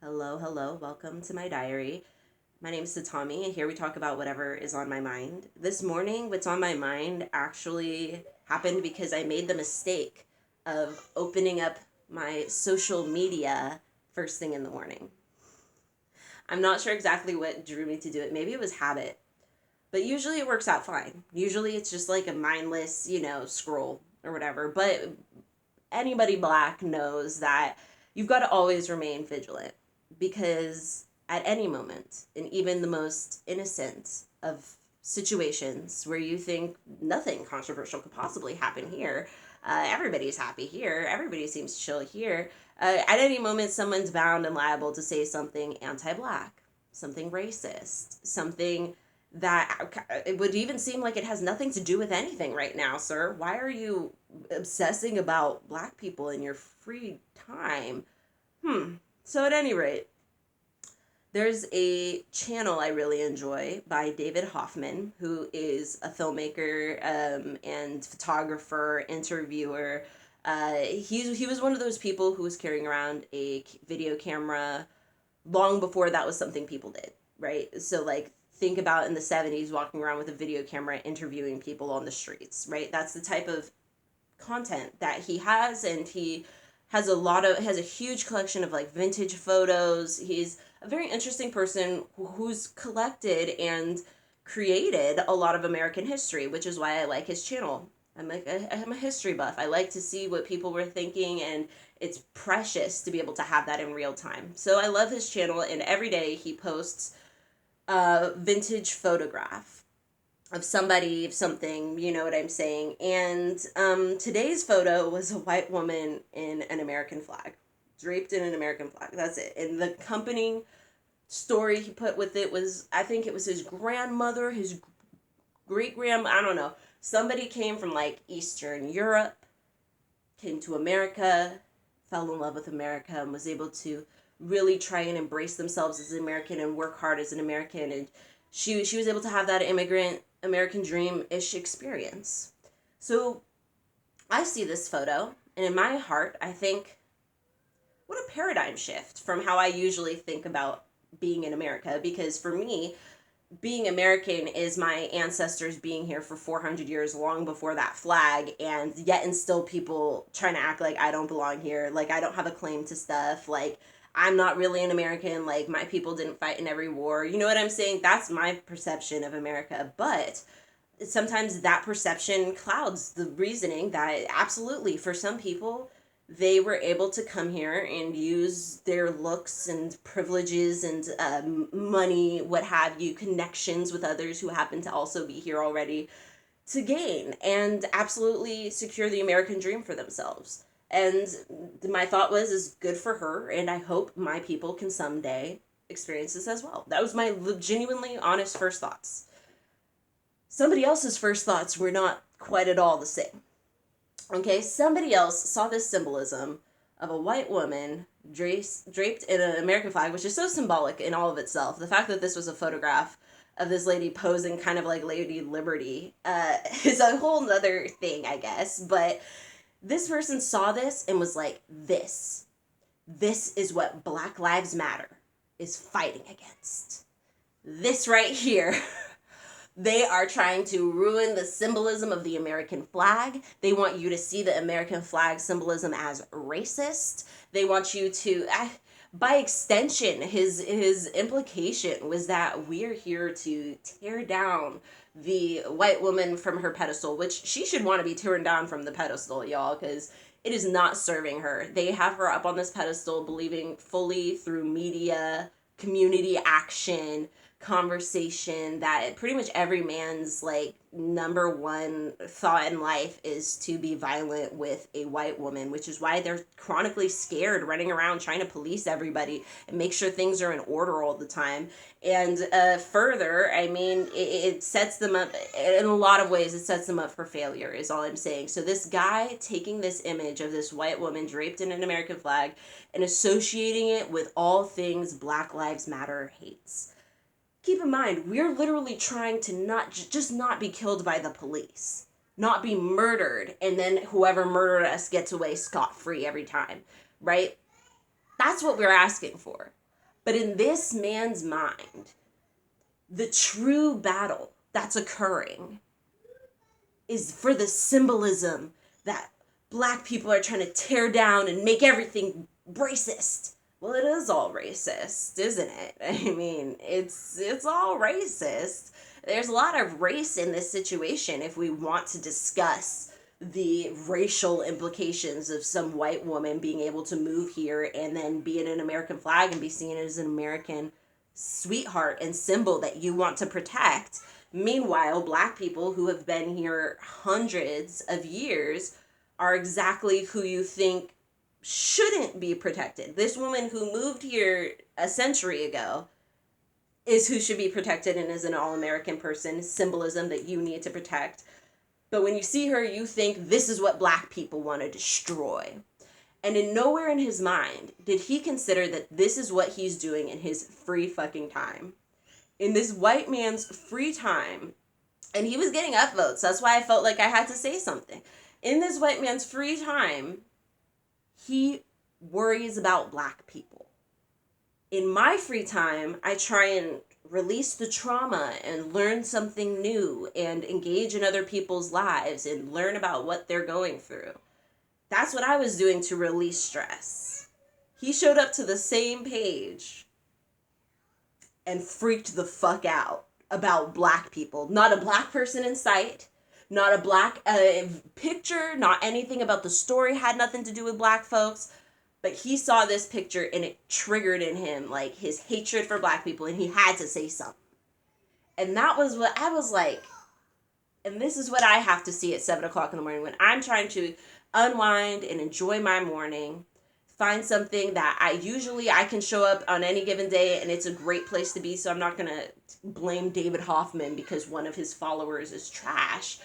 Hello. Welcome to my diary. My name is Satami, and here we talk about whatever is on my mind. This morning, what's on my mind actually happened because I made the mistake of opening up my social media first thing in the morning. I'm not sure exactly what drew me to do it. Maybe it was habit, but usually it works out fine. Usually it's just like a mindless, scroll or whatever. But anybody black knows that you've got to always remain vigilant because at any moment, in even the most innocent of situations where you think nothing controversial could possibly happen here, everybody's happy here, everybody seems chill here. At any moment, someone's bound and liable to say something anti black, something racist, something that it would even seem like it has nothing to do with anything right now, sir. Why are you obsessing about black people in your free time? So, at any rate, there's a channel I really enjoy by David Hoffman, who is a filmmaker and photographer, interviewer. He was one of those people who was carrying around a video camera long before that was something people did, right? So, like, think about in the 70s walking around with a video camera interviewing people on the streets, right? That's the type of content that he has, and he has a huge collection of like vintage photos. He's a very interesting person who's collected and created a lot of American history, which is why I like his channel. I'm a history buff. I like to see what people were thinking, and it's precious to be able to have that in real time. So I love his channel, and every day he posts a vintage photograph of somebody, of something, you know what I'm saying? And today's photo was a white woman in an American flag, draped in an American flag. That's it. And the accompanying story he put with it was, I think it was his grandmother, his great grandma, I don't know. Somebody came from like Eastern Europe, came to America, fell in love with America, and was able to really try and embrace themselves as an American and work hard as an American. And she was able to have that immigrant American dream-ish experience. So I see this photo, and in my heart, I think, what a paradigm shift from how I usually think about being in America. Because for me, being American is my ancestors being here for 400 years, long before that flag, and yet and still people trying to act like I don't belong here, like I don't have a claim to stuff, like I'm not really an American, like my people didn't fight in every war. You know what I'm saying? That's my perception of America. But sometimes that perception clouds the reasoning that absolutely, for some people, they were able to come here and use their looks and privileges and money, what have you, connections with others who happen to also be here already, to gain and absolutely secure the American dream for themselves. And my thought was, is good for her, and I hope my people can someday experience this as well. That was my genuinely honest first thoughts. Somebody else's first thoughts were not quite at all the same. Okay, somebody else saw this symbolism of a white woman draped in an American flag, which is so symbolic in all of itself. The fact that this was a photograph of this lady posing kind of like Lady Liberty is a whole other thing, I guess. But this person saw this and was like, this is what Black Lives Matter is fighting against. This right here. They are trying to ruin the symbolism of the American flag. They want you to see the American flag symbolism as racist. They want you to, by extension, his implication was that we're here to tear down the white woman from her pedestal, which she should want to be torn down from the pedestal, y'all, because it is not serving her. They have her up on this pedestal, believing fully through media, community action, conversation, that pretty much every man's like number one thought in life is to be violent with a white woman, which is why they're chronically scared, running around trying to police everybody and make sure things are in order all the time. And further, I mean, it sets them up in a lot of ways. It sets them up for failure, is all I'm saying. So this guy taking this image of this white woman draped in an American flag and associating it with all things Black Lives Matter hates. Keep in mind, we're literally trying to not be killed by the police, not be murdered, and then whoever murdered us gets away scot-free every time, right? That's what we're asking for. But in this man's mind, the true battle that's occurring is for the symbolism that black people are trying to tear down and make everything racist. Well, it is all racist, isn't it? I mean, it's all racist. There's a lot of race in this situation if we want to discuss the racial implications of some white woman being able to move here and then be in an American flag and be seen as an American sweetheart and symbol that you want to protect. Meanwhile, black people who have been here hundreds of years are exactly who you think shouldn't be protected. This woman who moved here a century ago is who should be protected and is an all-American person, symbolism that you need to protect. But when you see her, you think this is what black people want to destroy. And in nowhere in his mind did he consider that this is what he's doing in his free fucking time. In this white man's free time, and he was getting upvotes, that's why I felt like I had to say something. In this white man's free time, he worries about black people. In my free time, I try and release the trauma and learn something new and engage in other people's lives and learn about what they're going through. That's what I was doing to release stress. He showed up to the same page and freaked the fuck out about black people. Not a black person in sight, not a black picture, not anything about the story had nothing to do with black folks. But he saw this picture and it triggered in him like his hatred for black people and he had to say something. And that was what I was like, and this is what I have to see at 7 o'clock in the morning when I'm trying to unwind and enjoy my morning, find something that I can show up on any given day and it's a great place to be. So I'm not going to blame David Hoffman because one of his followers is trash.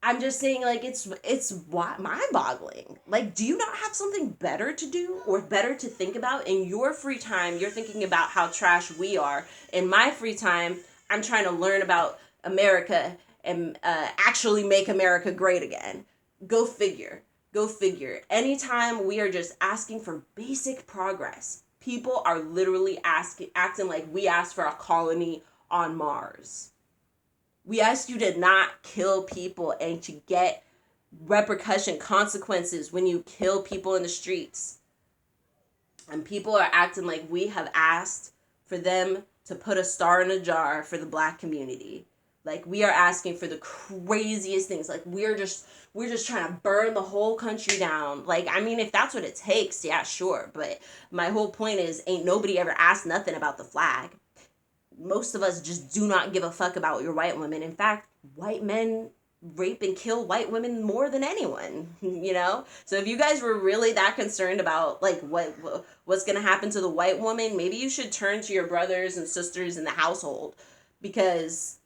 I'm just saying, like, it's mind-boggling. Like, do you not have something better to do or better to think about? In your free time, you're thinking about how trash we are. In my free time, I'm trying to learn about America and actually make America great again. Go figure. Go figure. Anytime we are just asking for basic progress, people are literally acting like we asked for a colony on Mars. We asked you to not kill people and to get repercussion consequences when you kill people in the streets. And people are acting like we have asked for them to put a star in a jar for the black community. Like we are asking for the craziest things. Like we're just trying to burn the whole country down. Like, I mean, if that's what it takes, yeah, sure. But my whole point is ain't nobody ever asked nothing about the flag. Most of us just do not give a fuck about your white women. In fact, white men rape and kill white women more than anyone, you know? So if you guys were really that concerned about like what's going to happen to the white woman, maybe you should turn to your brothers and sisters in the household because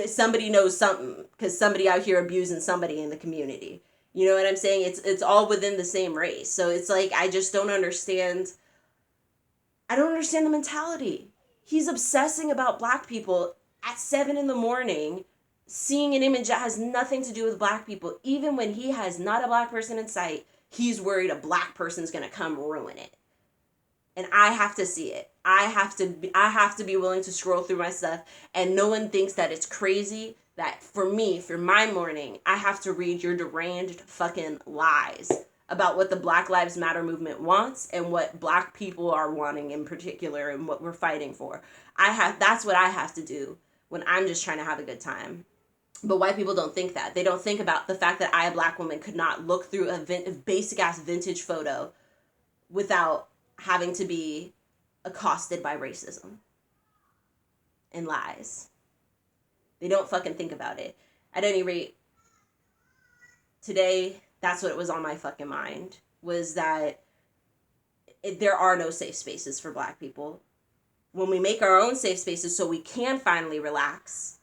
somebody knows something because somebody out here abusing somebody in the community. You know what I'm saying? It's all within the same race. So it's like, I just don't understand. I don't understand the mentality. He's obsessing about black people at 7 a.m, seeing an image that has nothing to do with black people. Even when he has not a black person in sight, he's worried a black person's going to come ruin it. And I have to see it. I have to be willing to scroll through my stuff. And no one thinks that it's crazy that for me, for my morning, I have to read your deranged fucking lies about what the Black Lives Matter movement wants and what black people are wanting in particular and what we're fighting for. That's what I have to do when I'm just trying to have a good time. But white people don't think that. They don't think about the fact that I, a black woman, could not look through a basic-ass vintage photo without having to be accosted by racism and lies. They don't fucking think about it. At any rate, today, that's what was on my fucking mind, was that there are no safe spaces for black people. When we make our own safe spaces so we can finally relax,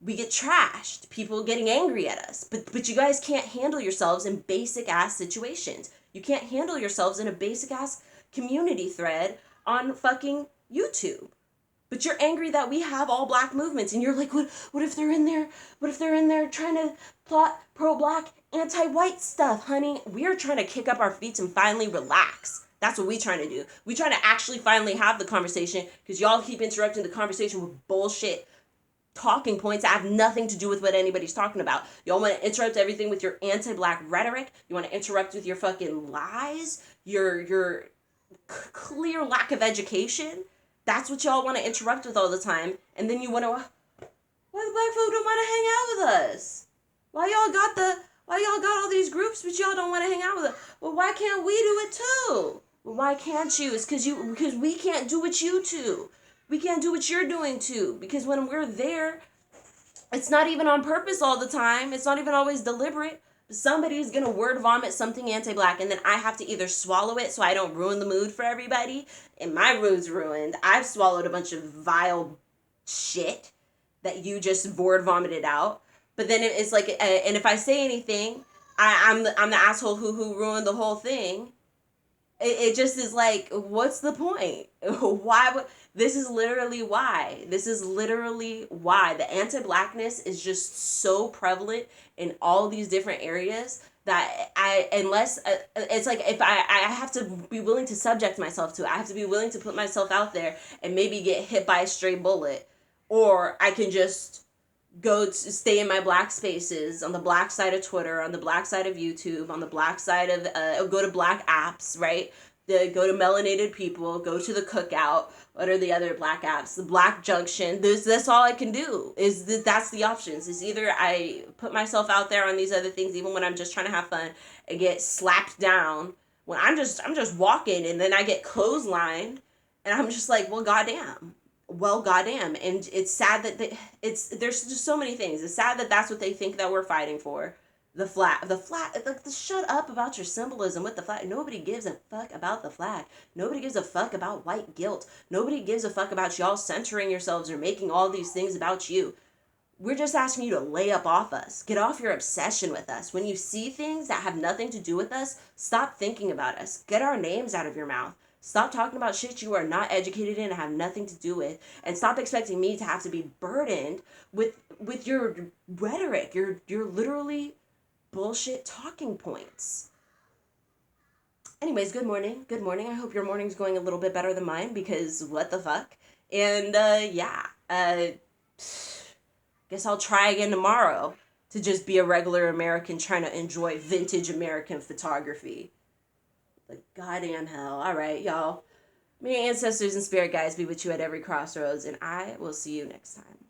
we get trashed. People getting angry at us. But you guys can't handle yourselves in basic ass situations. You can't handle yourselves in a basic ass community thread on fucking YouTube. But you're angry that we have all black movements and you're like, what if they're in there? What if they're in there trying to plot pro-black, anti-white stuff, honey? We're trying to kick up our feet and finally relax. That's what we trying to do. We trying to actually finally have the conversation, because y'all keep interrupting the conversation with bullshit talking points that have nothing to do with what anybody's talking about. Y'all want to interrupt everything with your anti-black rhetoric. You want to interrupt with your fucking lies, your clear lack of education. That's what y'all want to interrupt with all the time. And then you want to, why the black folk don't want to hang out with us? Why y'all got all these groups, but y'all don't want to hang out with us? Well, why can't we do it too? Well, why can't you? It's because we can't do what you do. We can't do what you're doing too. Because when we're there, it's not even on purpose all the time. It's not even always deliberate. Somebody's gonna word vomit something anti-black, and then I have to either swallow it so I don't ruin the mood for everybody, and my mood's ruined. I've swallowed a bunch of vile shit that you just word vomited out. But then it's like, and if I say anything, I'm the asshole who ruined the whole thing. It just is like, what's the point? Why would... This is literally why. This is literally why. The anti-blackness is just so prevalent in all these different areas that it's like, if I have to be willing to subject myself to it. I have to be willing to put myself out there and maybe get hit by a stray bullet. Or I can just go to stay in my black spaces, on the black side of Twitter, on the black side of YouTube, on the black side of, go to black apps, right? Go to melanated people, go to the cookout. What are the other black apps? The Black Junction. That's all I can do. That's the options. Is either I put myself out there on these other things, even when I'm just trying to have fun, and get slapped down when I'm just walking, and then I get clotheslined, and I'm just like, well, goddamn. And it's sad that there's just so many things. It's sad that that's what they think that we're fighting for. The flag, shut up about your symbolism with the flag. Nobody gives a fuck about the flag. Nobody gives a fuck about white guilt. Nobody gives a fuck about y'all centering yourselves or making all these things about you. We're just asking you to lay up off us. Get off your obsession with us. When you see things that have nothing to do with us, stop thinking about us. Get our names out of your mouth. Stop talking about shit you are not educated in and have nothing to do with. And stop expecting me to have to be burdened with your rhetoric. You're literally bullshit talking points. Anyways, good morning. Good morning. I hope your morning's going a little bit better than mine, because what the fuck? And guess I'll try again tomorrow to just be a regular American trying to enjoy vintage American photography. The goddamn hell. All right, y'all. May your ancestors and spirit guides be with you at every crossroads, and I will see you next time.